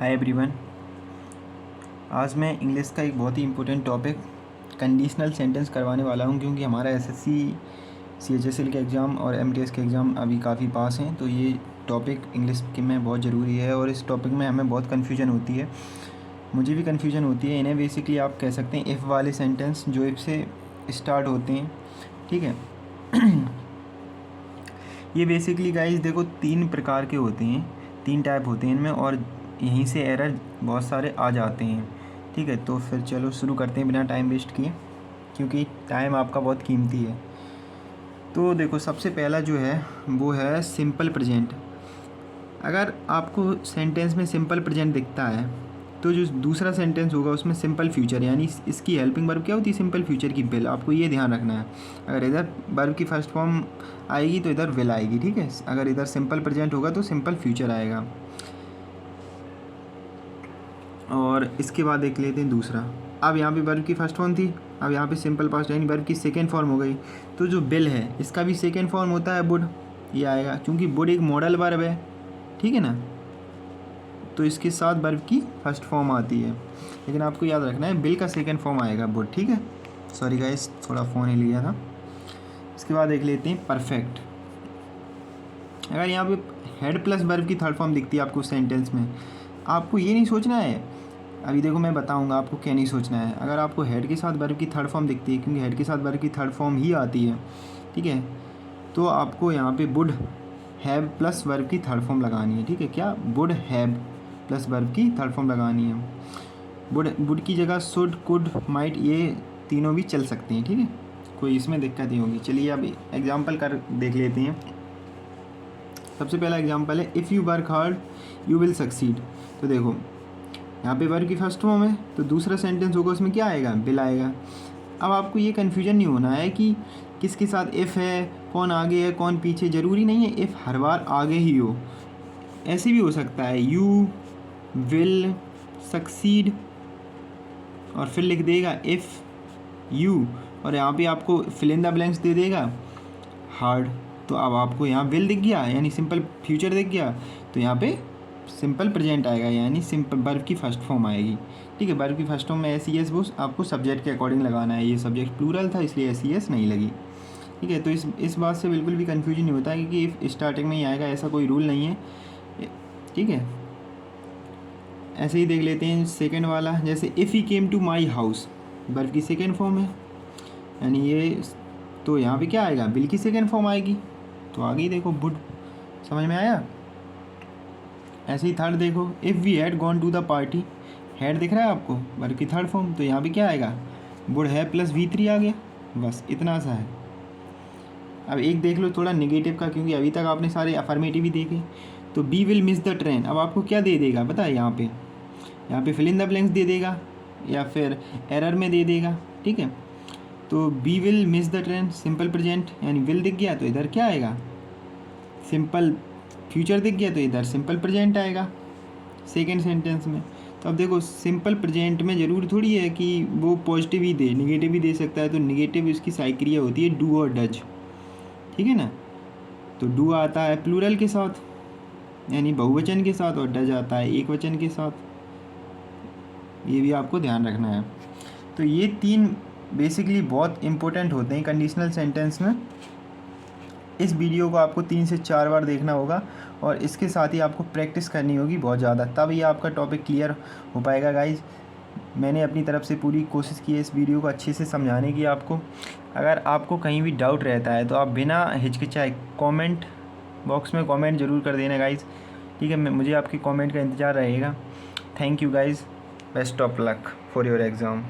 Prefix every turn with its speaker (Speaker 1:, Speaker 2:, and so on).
Speaker 1: Hi everyone. आज मैं English का एक बहुत ही इम्पोर्टेंट टॉपिक कंडीशनल सेंटेंस करवाने वाला हूँ, क्योंकि हमारा एसएससी सीएचएसएल के एग्ज़ाम और एमटीएस के एग्ज़ाम अभी काफ़ी पास हैं। तो ये टॉपिक इंग्लिश के में बहुत ज़रूरी है और इस टॉपिक में हमें बहुत कन्फ्यूजन होती है। मुझे भी कन्फ्यूजन होती है। इन्हें बेसिकली आप कह सकते हैं इफ़ वाले सेंटेंस जो इफ़ से स्टार्ट होते हैं, ठीक है। ये बेसिकली गाइस देखो 3 प्रकार के होते हैं, 3 टाइप होते हैं इनमें, और यहीं से एरर बहुत सारे आ जाते हैं, ठीक है। तो फिर चलो शुरू करते हैं बिना टाइम वेस्ट किए, क्योंकि टाइम आपका बहुत कीमती है। तो देखो सबसे पहला जो है वो है सिंपल प्रेजेंट। अगर आपको सेंटेंस में सिंपल प्रेजेंट दिखता है तो जो दूसरा सेंटेंस होगा उसमें सिंपल फ्यूचर, यानी इसकी हेल्पिंग वर्ब क्या होती है, सिंपल फ्यूचर की विल। आपको ये ध्यान रखना है। अगर इधर वर्ब की फर्स्ट फॉर्म आएगी तो इधर विल आएगी, ठीक है। अगर इधर सिंपल प्रेजेंट होगा तो सिंपल फ्यूचर आएगा। और इसके बाद देख लेते हैं दूसरा। अब यहाँ पे वर्ब की फर्स्ट फॉर्म थी, अब यहाँ पे सिंपल पास्ट यानी वर्ब की सेकेंड फॉर्म हो गई। तो जो विल है इसका भी सेकेंड फॉर्म होता है वुड, ये आएगा, क्योंकि वुड एक मॉडल वर्ब है, ठीक है ना। तो इसके साथ वर्ब की फर्स्ट फॉर्म आती है, लेकिन आपको याद रखना है विल का सेकंड फॉर्म आएगा वुड, ठीक है। सॉरी गाइस, थोड़ा फ़ोन ही लिया था। इसके बाद देख लेते हैं परफेक्ट। अगर यहाँ पे हेड प्लस वर्ब की थर्ड फॉर्म दिखती है आपको सेंटेंस में, आपको ये नहीं सोचना है, अभी देखो मैं बताऊँगा आपको क्या नहीं सोचना है। अगर आपको हेड के साथ वर्ब की थर्ड फॉर्म दिखती है, क्योंकि हेड के साथ वर्ब की थर्ड फॉर्म ही आती है, ठीक है, तो आपको यहाँ पे वुड हैव प्लस वर्ब की थर्ड फॉर्म लगानी है, ठीक है। क्या, वुड हैव प्लस वर्ब की थर्ड फॉर्म लगानी है। वुड की जगह शुड, कुड, माइट, ये तीनों भी चल सकते हैं, ठीक है, कोई इसमें दिक्कत नहीं होगी। चलिए अब एग्जांपल कर देख लेते हैं। सबसे पहला एग्जांपल है if you work hard you will succeed. तो देखो यहाँ पे वर्ब की फर्स्ट फॉर्म है, तो दूसरा सेंटेंस होगा उसमें क्या आएगा, विल आएगा। अब आपको ये कन्फ्यूजन नहीं होना है कि किसके साथ इफ़ है, कौन आगे है कौन पीछे। ज़रूरी नहीं है इफ़ हर बार आगे ही हो, ऐसे भी हो सकता है यू विल सक्सीड और फिर लिख देगा इफ़ यू, और यहाँ पे आपको फिल इन द ब्लैंक्स दे देगा हार्ड। तो अब आपको यहाँ विल दिख गया, यानी सिंपल फ्यूचर दिख गया, तो यहाँ पे सिंपल प्रेजेंट आएगा, यानी सिंपल वर्ब की फर्स्ट फॉर्म आएगी, ठीक है। वर्ब की फर्स्ट फॉर्म में एस ई एस वो आपको सब्जेक्ट के अकॉर्डिंग लगाना है। ये सब्जेक्ट प्लूरल था इसलिए एस ई एस नहीं लगी, ठीक है। तो इस बात से बिल्कुल भी कन्फ्यूजन नहीं होता है कि इफ़ स्टार्टिंग में ही आएगा, ऐसा कोई रूल नहीं है, ठीक है। ऐसे ही देख लेते हैं सेकंड वाला, जैसे if he came to my house, verb की सेकंड फॉर्म है, यानी ये, तो यहाँ पे क्या आएगा, विल की सेकंड फॉर्म आएगी, तो आ गई देखो वुड। समझ में आया। ऐसे ही थर्ड देखो, if we had gone to the party, had दिख रहा है आपको, वर्ब की थर्ड फॉर्म, तो यहाँ पे क्या आएगा, वुड है प्लस V3 आ गया, बस इतना सा है। अब एक देख लो थोड़ा नेगेटिव का, क्योंकि अभी तक आपने सारे अफर्मेटिव ही देखे। तो we will miss the train, अब आपको क्या दे देगा पता है, यहाँ पे फिल इन द ब्लैंक्स दे देगा या फिर एरर में दे देगा, ठीक है। तो we will miss the train simple present, यानी विल दिख गया तो इधर क्या आएगा, सिंपल फ्यूचर दिख गया तो इधर सिंपल प्रेजेंट आएगा सेकेंड सेंटेंस में। तो अब देखो सिंपल प्रेजेंट में ज़रूर थोड़ी है कि वो पॉजिटिव ही दे, निगेटिव भी दे सकता है। तो निगेटिव इसकी साइक्रिया होती है डू और डज, ठीक है ना। तो डू आता है प्लूरल के साथ यानी बहुवचन के साथ, और डज आता है एक वचन के साथ, ये भी आपको ध्यान रखना है। तो ये 3 बेसिकली बहुत इंपॉर्टेंट होते हैं कंडीशनल सेंटेंस में। इस वीडियो को आपको 3 से 4 बार देखना होगा, और इसके साथ ही आपको प्रैक्टिस करनी होगी बहुत ज़्यादा, तब ये आपका टॉपिक क्लियर हो पाएगा गाइज। मैंने अपनी तरफ से पूरी कोशिश की है इस वीडियो को अच्छे से समझाने की आपको। अगर आपको कहीं भी डाउट रहता है तो आप बिना हिचकिचाए कमेंट बॉक्स में कमेंट ज़रूर कर देना गाइज, ठीक है। मुझे आपके कमेंट का इंतज़ार रहेगा। Thank you guys, best of luck for your exam.